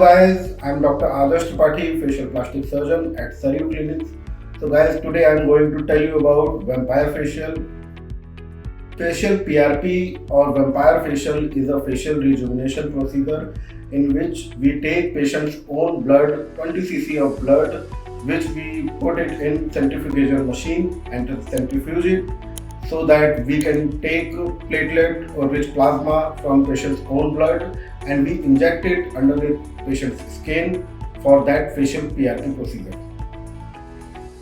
guys, I'm Dr. Adarsh Tripathi, facial plastic surgeon at Saryu Clinics. So guys, today I'm going to tell you about vampire facial. Facial PRP or vampire facial is a facial rejuvenation procedure in which we take patient's own blood, 20 cc of blood, which we put it in centrifugal machine and centrifuge it so that we can take platelet or rich plasma from patient's own blood and we inject it under the patient's skin for that facial PRP procedure.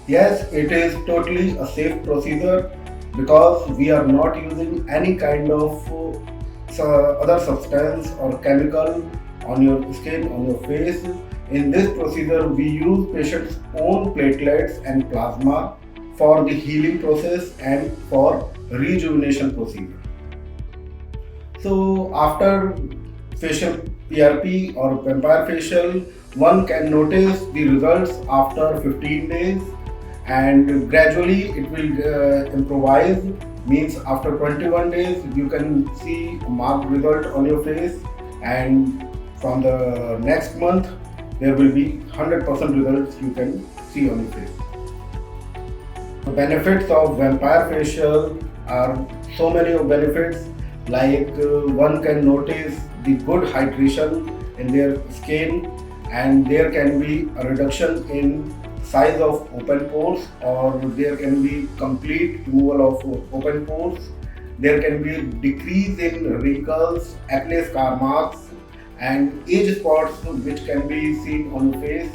Yes, it is totally a safe procedure because we are not using any kind of other substance or chemical on your skin, on your face. In this procedure, we use patient's own platelets and plasma for the healing process and for rejuvenation procedure. So after facial PRP or vampire facial, one can notice the results after 15 days and gradually it will improvise. Means after 21 days you can see a marked result on your face, and from the next month there will be 100% results you can see on your face. The benefits of vampire facial are so many of benefits, like one can notice the good hydration in their skin, and there can be a reduction in size of open pores, or there can be complete removal of open pores. There can be a decrease in wrinkles, acne scar marks and age spots which can be seen on the face,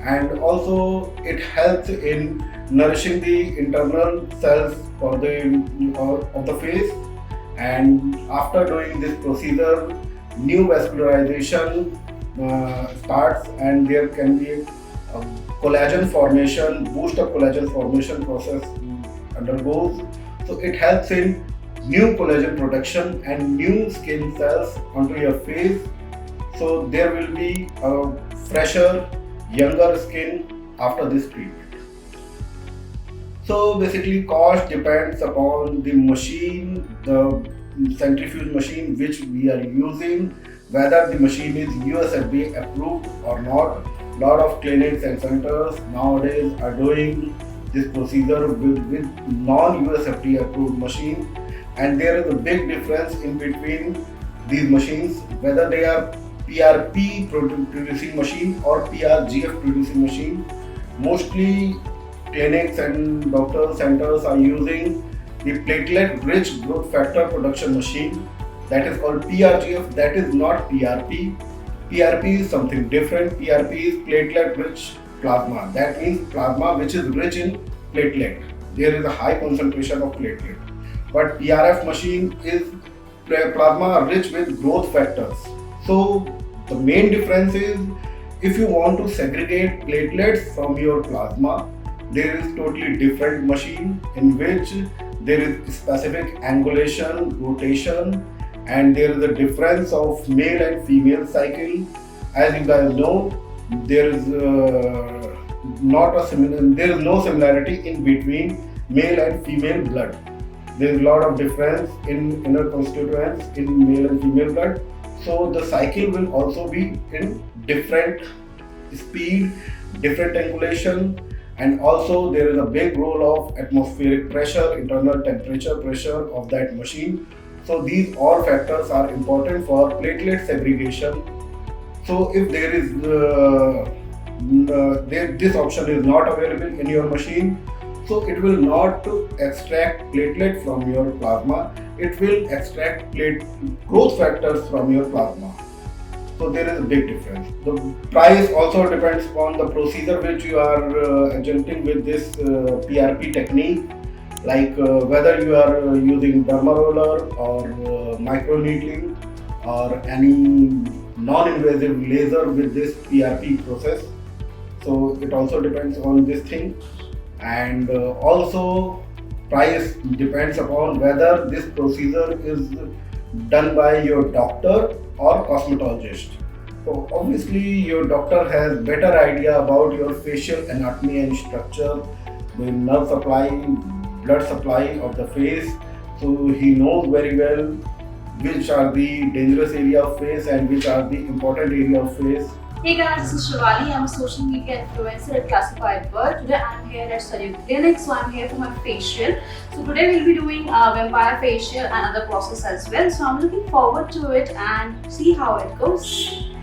and also it helps in nourishing the internal cells for of the face. And after doing this procedure, new vascularization starts, and there can be a collagen formation, boost of collagen formation process undergoes. So it helps in new collagen production and new skin cells onto your face. So there will be a fresher, younger skin after this treatment. So basically cost depends upon the machine, the centrifuge machine which we are using, whether the machine is USFDA approved or not. Lot of clinics and centers nowadays are doing this procedure with non-USFDA approved machine, and there is a big difference in between these machines, whether they are PRP producing machine or PRGF producing machine. Mostly clinics and doctor centers are using the platelet rich growth factor production machine, that is called PRGF, that is not PRP. PRP is something different. PRP is platelet rich plasma, that means plasma which is rich in platelet. There is a high concentration of platelet. But PRF machine is plasma rich with growth factors. So the main difference is, if you want to segregate platelets from your plasma, there is totally different machine in which there is specific angulation, rotation, and there is a difference of male and female cycle. As you guys know, there is no similarity in between male and female blood. There is a lot of difference in inner constituents in male and female blood. So the cycle will also be in different speed, different angulation, and also there is a big role of atmospheric pressure, internal temperature pressure of that machine. So these all factors are important for platelet segregation. So if there is this option is not available in your machine, so it will not extract platelet from your plasma. It will extract growth factors from your plasma. So there is a big difference. The price also depends upon the procedure which you are adjuncting with this PRP technique, like whether you are using derma roller or microneedling or any non-invasive laser with this PRP process. So it also depends on this thing, and also price depends upon whether this procedure is done by your doctor or cosmetologist. So obviously your doctor has better idea about your facial anatomy and structure, the nerve supply, blood supply of the face. So he knows very well which are the dangerous area of face and which are the important area of face. Hey guys, this is Shivali. I'm a social media influencer at Classified Bird. Today I'm here at Saryuk Clinic, so I'm here for my facial. So today we'll be doing a vampire facial and other process as well. So I'm looking forward to it and see how it goes.